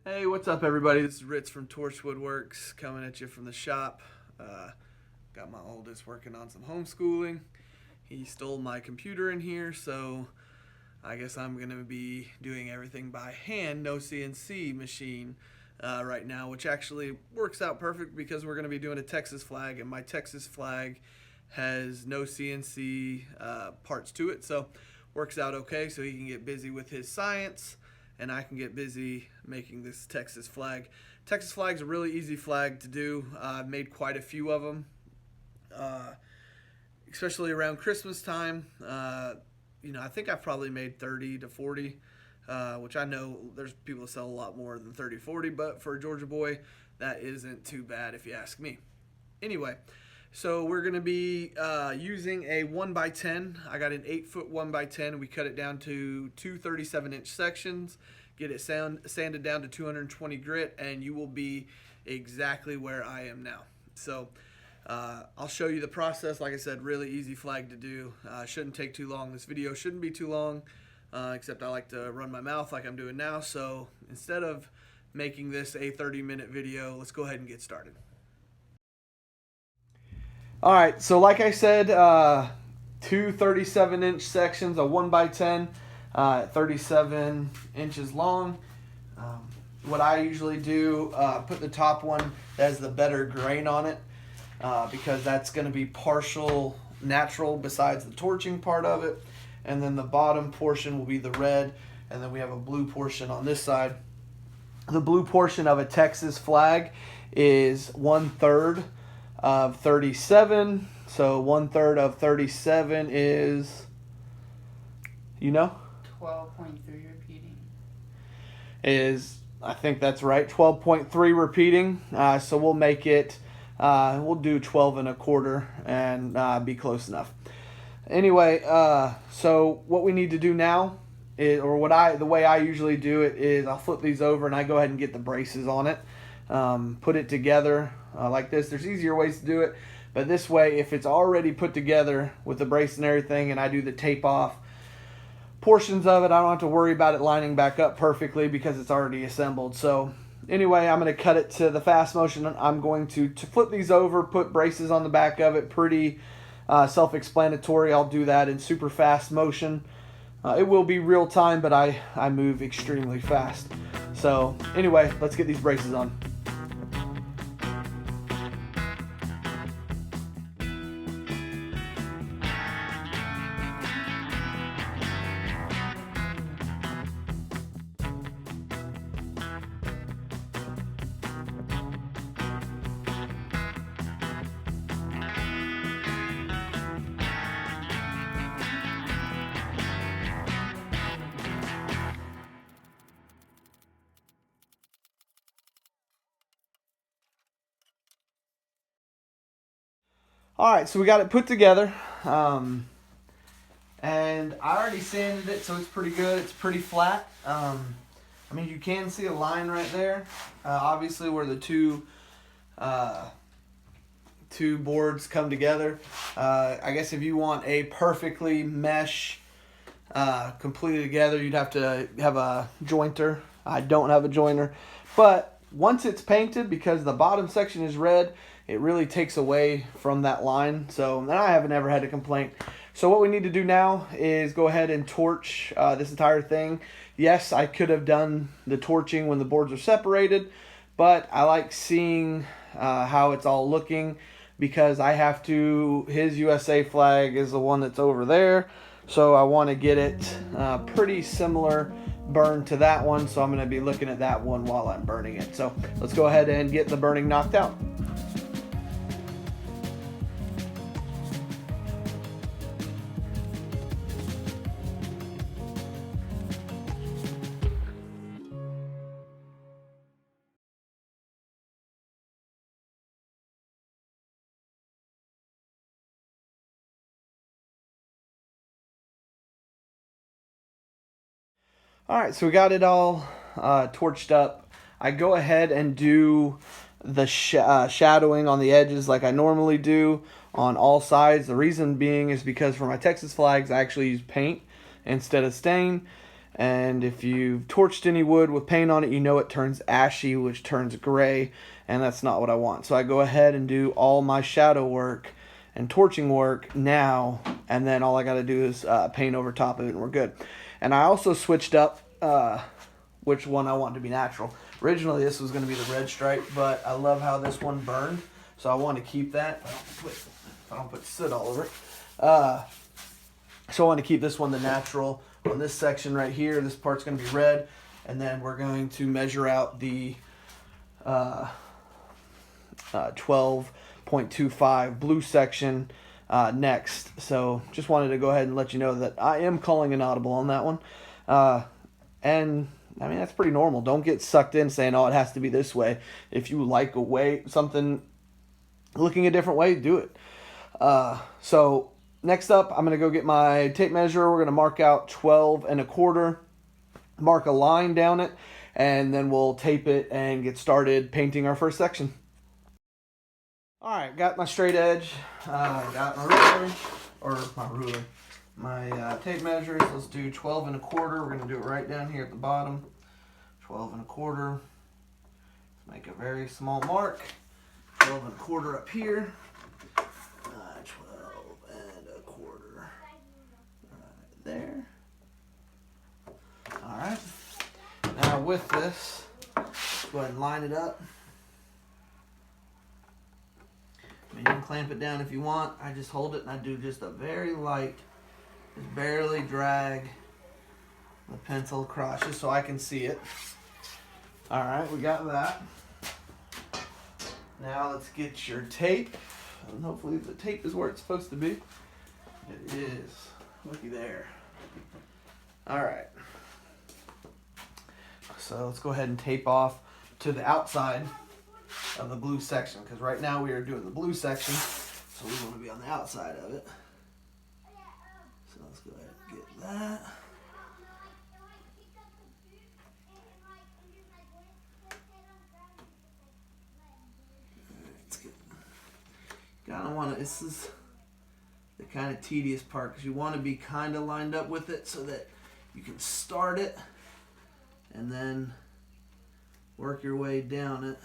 Hey, what's up, everybody? This is Ritz from Torch Woodworks coming at you from the shop. Got my oldest working on some homeschooling. He stole my computer in here, so I guess I'm going to be doing everything by hand, no CNC machine right now, which actually works out perfect because we're going to be doing a Texas flag, and my Texas flag has no CNC parts to it, so works out okay. So he can get busy with his science and I can get busy making this Texas flag. Texas flag's a really easy flag to do. I've made quite a few of them, especially around Christmas time. I think I've probably made 30 to 40, which I know there's people that sell a lot more than 30, 40, but for a Georgia boy, that isn't too bad if you ask me. Anyway, so we're going to be using a 1x10. I got an 8-foot 1x10. We cut it down to two 37-inch sections, get it sanded down to 220 grit, and you will be exactly where I am now. So I'll show you the process. Like I said, really easy flag to do. Shouldn't take too long. This video shouldn't be too long, except I like to run my mouth like I'm doing now. So instead of making this a 30-minute video, let's go ahead and get started. All right, so like I said, two 37-inch sections, a 1x10, 37 inches long. What I usually do, put the top one that has the better grain on it, because that's going to be partial natural besides the torching part of it. And then the bottom portion will be the red, and then we have a blue portion on this side. The blue portion of a Texas flag is 1/3 of 37. So 1/3 of 37 is, 12.3 repeating. I think that's right, 12.3 repeating. So we'll make it, we'll do 12 1/4 and be close enough. Anyway, so what we need to do now is, the way I usually do it is I'll flip these over and I go ahead and get the braces on it. Put it together like this. There's easier ways to do it, but this way, if it's already put together with the brace and everything, and I do the tape off portions of it, I don't have to worry about it lining back up perfectly because it's already assembled. So anyway, I'm going to cut it to the fast motion. I'm going to flip these over, put braces on the back of it. Pretty self-explanatory. I'll do that in super fast motion. It will be real time, but I move extremely fast. So anyway, let's get these braces on. All right, so we got it put together, and I already sanded it, so it's pretty good. It's pretty flat. You can see a line right there, obviously where the two boards come together. I guess if you want a perfectly mesh, completely together, you'd have to have a jointer. I don't have a jointer, but once it's painted, because the bottom section is red, it really takes away from that line. So I haven't ever had a complaint. So what we need to do now is go ahead and torch this entire thing. Yes, I could have done the torching when the boards are separated, but I like seeing how it's all looking, because I have to, his USA flag is the one that's over there. So I want to get it pretty similar burn to that one. So I'm going to be looking at that one while I'm burning it. So let's go ahead and get the burning knocked out. All right, so we got it all torched up. I go ahead and do the shadowing on the edges like I normally do on all sides. The reason being is because for my Texas flags, I actually use paint instead of stain. And if you've torched any wood with paint on it, you know it turns ashy, which turns gray, and that's not what I want. So I go ahead and do all my shadow work and torching work now, and then all I got to do is paint over top of it, and we're good. And I also switched up which one I want to be natural. Originally, this was going to be the red stripe, but I love how this one burned, so I want to keep that. I don't put soot all over it. So I want to keep this one the natural. On this section right here, this part's going to be red, and then we're going to measure out the 12.25 blue section next. So just wanted to go ahead and let you know that I am calling an audible on that one. And I mean, that's pretty normal. Don't get sucked in saying, oh, it has to be this way. If you like a way, something looking a different way, do it. So next up, I'm going to go get my tape measure. We're going to mark out 12 1/4, mark a line down it, and then we'll tape it and get started painting our first section. All right, got my straight edge, got my tape measures. Let's do 12 1/4. We're going to do it right down here at the bottom. 12 1/4. Let's make a very small mark. 12 1/4 up here. 12 1/4 right there. All right. Now with this, let's go ahead and line it up. I mean, you can clamp it down if you want. I just hold it and I do just a very light, just barely drag the pencil across just so I can see it. All right, we got that. Now let's get your tape. And hopefully the tape is where it's supposed to be. It is. Looky there. All right. So let's go ahead and tape off to the outside of the blue section, because right now we are doing the blue section, so we want to be on the outside of it. So let's go ahead and get that. Let's get. Gotta want to. This is the kind of tedious part, because you want to be kind of lined up with it so that you can start it and then work your way down it.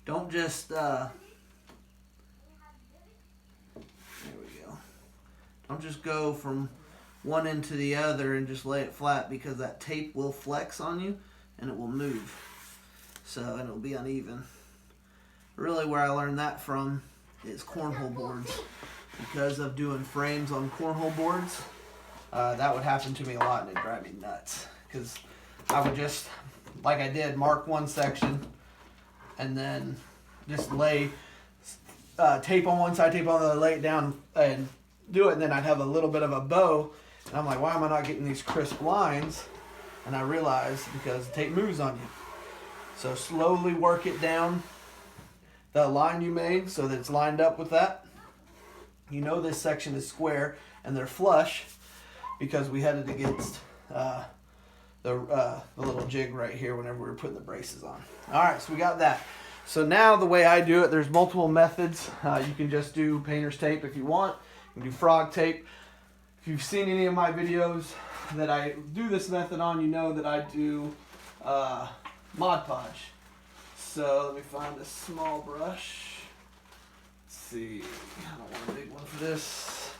Don't just, there we go. Don't just go from one end to the other and just lay it flat, because that tape will flex on you and it will move. So, and it'll be uneven. Really where I learned that from is cornhole boards. Because of doing frames on cornhole boards, that would happen to me a lot and it'd drive me nuts. Because I would just, like I did, mark one section and then just lay tape on one side, tape on the other, lay it down and do it. And then I'd have a little bit of a bow. And I'm like, why am I not getting these crisp lines? And I realized because the tape moves on you. So slowly work it down the line you made so that it's lined up with that. You know this section is square and they're flush because we had it against the little jig right here whenever we were putting the braces on. All right, so we got that. So now the way I do it, there's multiple methods. You can just do painter's tape if you want. You can do frog tape. If you've seen any of my videos that I do this method on, you know that I do Mod Podge. So let me find a small brush. Let's see. I don't want a big one for this.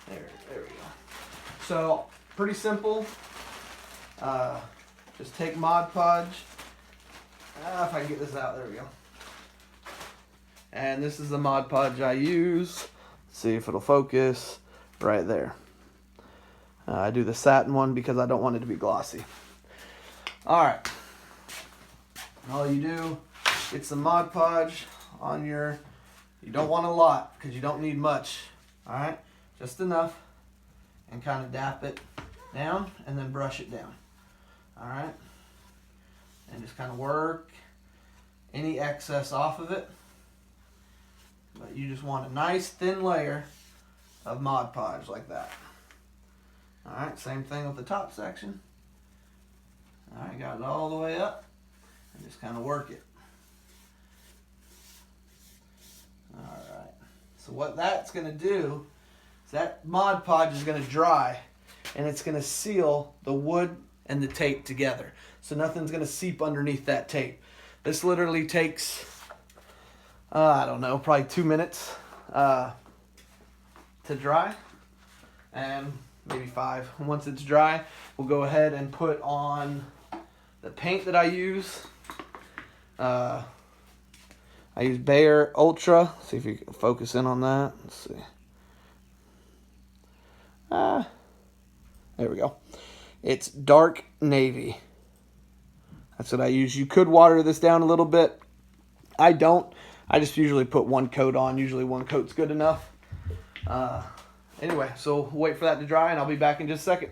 There we go. So pretty simple. Just take Mod Podge. If I can get this out, there we go. And this is the Mod Podge I use. Let's see if it'll focus right there. I do the satin one because I don't want it to be glossy. All right. All you do, get some Mod Podge on your, you don't want a lot because you don't need much. All right, just enough, and kind of dap it down and then brush it down. All right, and just kind of work any excess off of it. But you just want a nice thin layer of Mod Podge like that. All right, same thing with the top section. All right, got it all the way up. And just kind of work it. Alright. So what that's going to do is that Mod Podge is going to dry. and it's going to seal the wood and the tape together. So nothing's going to seep underneath that tape. This literally takes, I don't know, probably 2 minutes to dry, and maybe 5. And once it's dry, we'll go ahead and put on the paint that I use. I use Bayer Ultra. See if you can focus in on that. Let's see. There we go. It's dark navy. That's what I use. You could water this down a little bit. I don't. I just usually put 1 coat on. Usually 1 coat's good enough. Anyway, so we'll wait for that to dry, and I'll be back in just a second.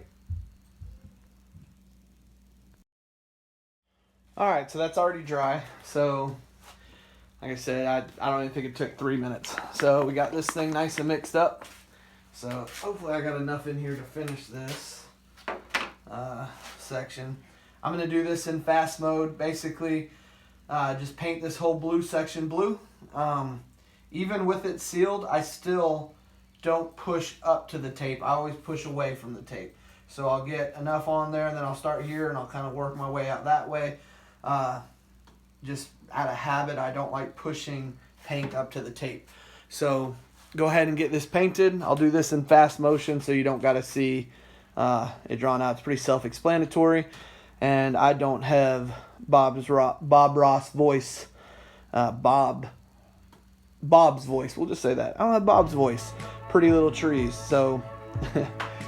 Alright, so that's already dry. So, like I said, I don't even think it took 3 minutes. So we got this thing nice and mixed up. So hopefully I got enough in here to finish this section. I'm going to do this in fast mode. Basically, just paint this whole blue section blue. Even with it sealed, I still don't push up to the tape. I always push away from the tape. So I'll get enough on there, and then I'll start here, and I'll kind of work my way out that way. Just out of habit, I don't like pushing paint up to the tape. So go ahead and get this painted. I'll do this in fast motion so you don't got to see it drawn out. It's pretty self-explanatory, and I don't have Bob Ross voice. Bob's voice. We'll just say that. I don't have Bob's voice. Pretty Little Trees. So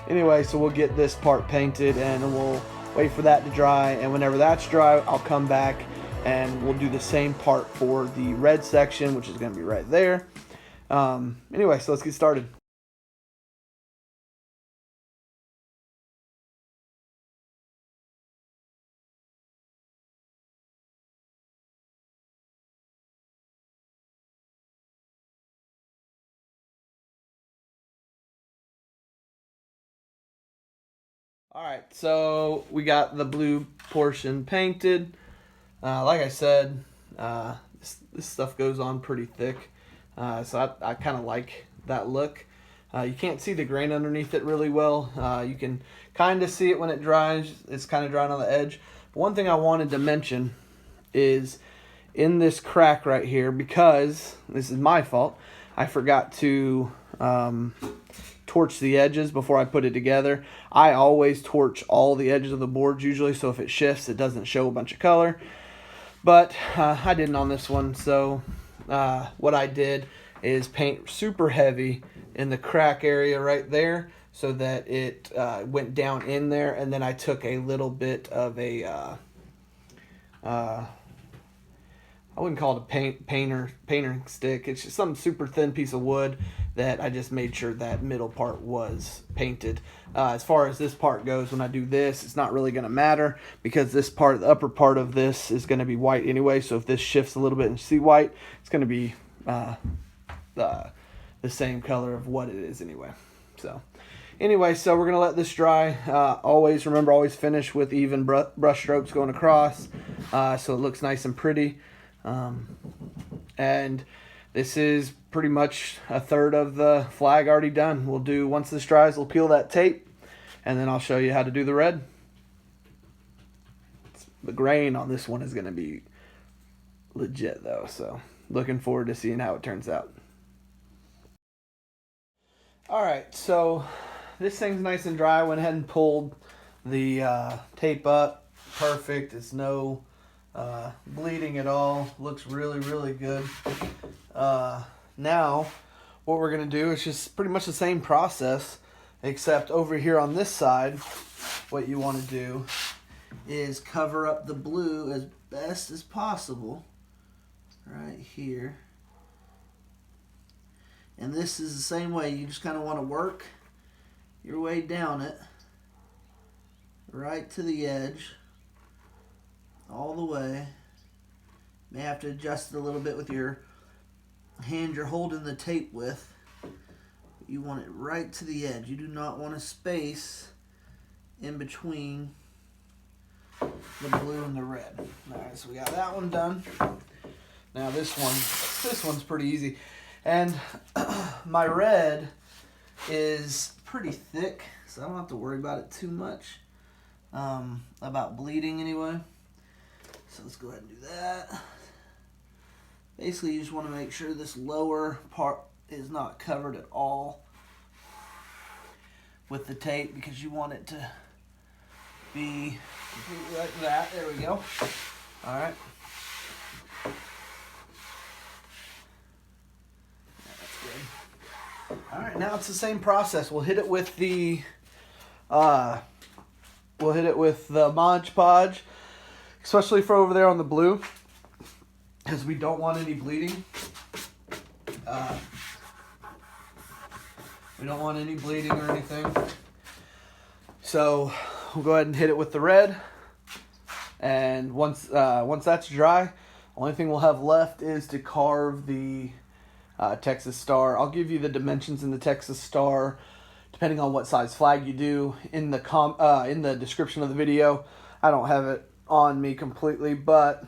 anyway, so we'll get this part painted, and we'll wait for that to dry, and whenever that's dry, I'll come back and we'll do the same part for the red section, which is going to be right there. Anyway, so let's get started. Alright, so we got the blue portion painted. Like I said, this stuff goes on pretty thick, so I kind of like that look. You can't see the grain underneath it really well. You can kind of see it when it dries. It's kind of drying on the edge. But one thing I wanted to mention is in this crack right here, because this is my fault, I forgot to torch the edges before I put it together. I always torch all the edges of the boards usually, so if it shifts, it doesn't show a bunch of color. But I didn't on this one, so what I did is paint super heavy in the crack area right there so that it went down in there, and then I took a little bit of a I wouldn't call it a painter stick. It's just some super thin piece of wood that I just made sure that middle part was painted. As far as this part goes, when I do this, it's not really going to matter because this part, the upper part of this, is going to be white anyway. So if this shifts a little bit and you see white, it's going to be the same color of what it is anyway. So anyway, so we're going to let this dry. Always finish with even brush strokes going across so it looks nice and pretty. And this is pretty much a third of the flag already done. We'll do, once this dries, we'll peel that tape, and then I'll show you how to do the red. The grain on this one is going to be legit though, so looking forward to seeing how it turns out. Alright, so this thing's nice and dry. I went ahead and pulled the tape up. Perfect. It's no bleeding at all. Looks really, really good. Now, what we're going to do is just pretty much the same process, except over here on this side, what you want to do is cover up the blue as best as possible right here. And this is the same way. You just kind of want to work your way down it right to the edge all the way. May have to adjust it a little bit with your hand you're holding the tape with. You want it right to the edge. You do not want a space in between the blue and the red. Alright, so we got that one done. Now this one's pretty easy. And my red is pretty thick, so I don't have to worry about it too much, about bleeding anyway. So let's go ahead and do that. Basically, you just want to make sure this lower part is not covered at all with the tape, because you want it to be completely like that. There we go. All right. That's good. All right, now it's the same process. We'll hit it with the Mod Podge, especially for over there on the blue, because we don't want any bleeding. We don't want any bleeding or anything. So we'll go ahead and hit it with the red. And once that's dry, only thing we'll have left is to carve the Texas Star. I'll give you the dimensions in the Texas Star, depending on what size flag you do, in the description of the video. I don't have it on me completely, but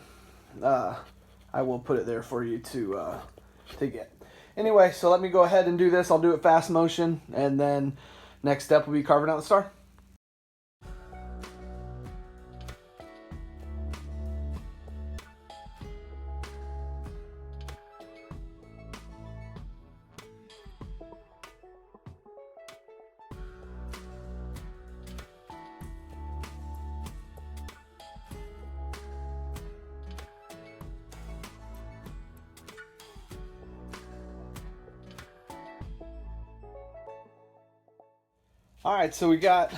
I will put it there for you to get. Anyway, so let me go ahead and do this. I'll do it fast motion, and then next step will be carving out the star. Alright, so we got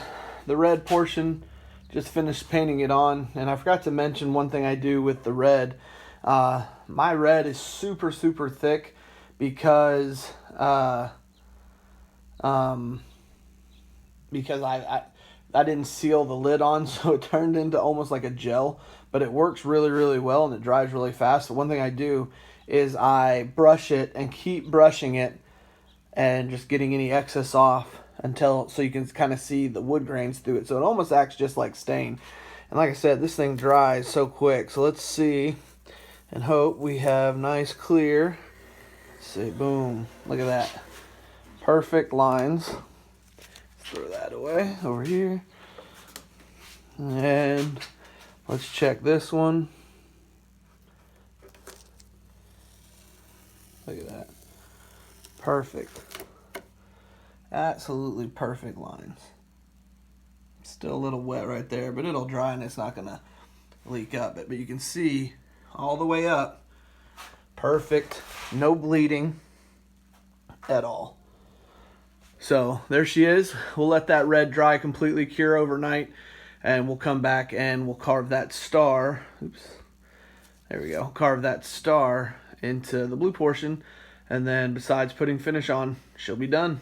the red portion, just finished painting it on, and I forgot to mention one thing I do with the red. My red is super thick because I didn't seal the lid on, so it turned into almost like a gel, but it works really well and it dries really fast. So one thing I do is I brush it and keep brushing it and just getting any excess off so you can kind of see the wood grains through it. So it almost acts just like stain. And like I said, this thing dries so quick. So let's see and hope we have nice clear. Let's see, boom, look at that. Perfect lines. Let's throw that away over here. And let's check this one. Look at that. Perfect. Absolutely perfect lines. Still a little wet right there, but it'll dry and it's not gonna leak up. But you can see all the way up. Perfect. No bleeding at all. So there she is. We'll let that red dry completely, cure overnight, and we'll come back and we'll carve that star. Oops. There we go. Carve that star into the blue portion, and then besides putting finish on, she'll be done.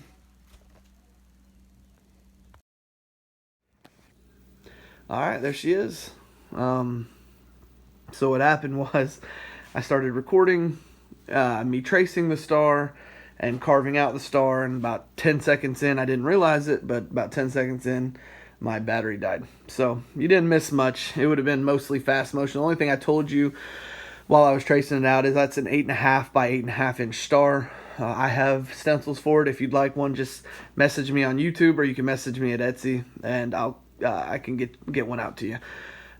Alright, there she is. So what happened was I started recording me tracing the star and carving out the star, and about 10 seconds in, I didn't realize it, but about 10 seconds in, my battery died. So you didn't miss much. It would have been mostly fast motion. The only thing I told you while I was tracing it out is that's an 8.5 by 8.5 inch star. I have stencils for it. If you'd like one, just message me on YouTube, or you can message me at Etsy, and I can get one out to you.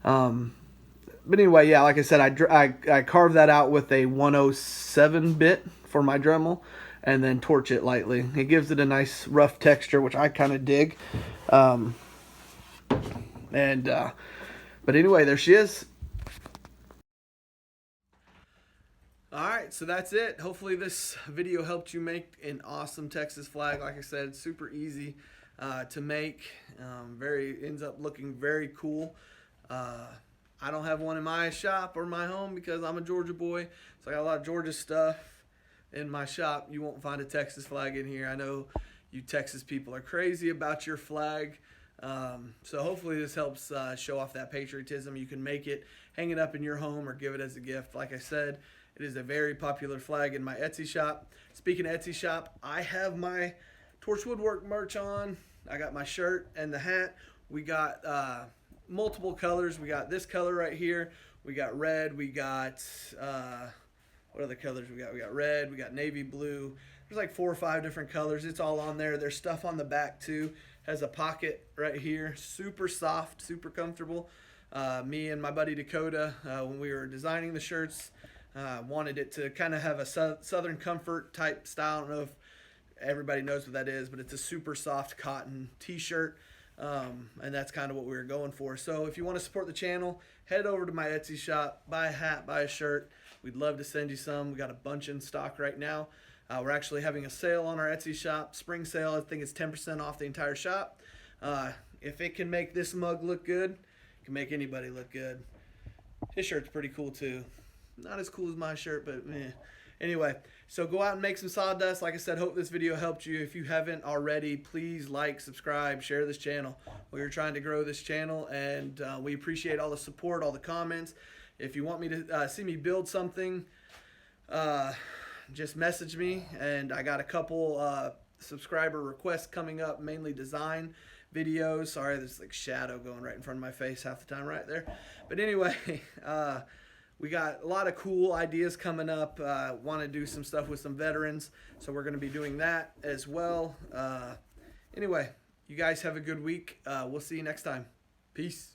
But anyway, yeah, like I said, I carved that out with a 107 bit for my Dremel, and then torch it lightly. It gives it a nice rough texture, which I kind of dig. But anyway, there she is. Alright, so that's it. Hopefully this video helped you make an awesome Texas flag. Like I said, super easy to make. Ends up looking very cool. I don't have one in my shop or my home because I'm a Georgia boy, so I got a lot of Georgia stuff in my shop. You won't find a Texas flag in here. I know you Texas people are crazy about your flag. So hopefully this helps show off that patriotism. You can make it, hang it up in your home, or give it as a gift. Like I said, it is a very popular flag in my Etsy shop. Speaking of Etsy shop, I have my Torch Woodwork merch on. I got my shirt and the hat. We got multiple colors. We got this color right here. We got red. We got what other colors we got? We got red. We got navy blue. There's like 4 or 5 different colors. It's all on there. There's stuff on the back too. Has a pocket right here. Super soft, super comfortable. Me and my buddy Dakota, when we were designing the shirts, wanted it to kind of have a Southern Comfort type style. I don't know if everybody knows what that is, but it's a super soft cotton t-shirt. And that's kind of what we were going for. So if you want to support the channel, head over to my Etsy shop, buy a hat, buy a shirt. We'd love to send you some. We got a bunch in stock right now. We're actually having a sale on our Etsy shop, spring sale. I think it's 10% off the entire shop. If it can make this mug look good, it can make anybody look good. His shirt's pretty cool too. Not as cool as my shirt, but eh. Anyway, so go out and make some sawdust. Like I said, hope this video helped you. If you haven't already, please like, subscribe, share this channel. We're trying to grow this channel, and we appreciate all the support, all the comments. If you want me to see me build something, just message me. And I got a couple subscriber requests coming up, mainly design videos. Sorry, there's like shadow going right in front of my face half the time right there. But anyway, we got a lot of cool ideas coming up. Want to do some stuff with some veterans, so we're going to be doing that as well. Anyway, you guys have a good week. We'll see you next time. Peace.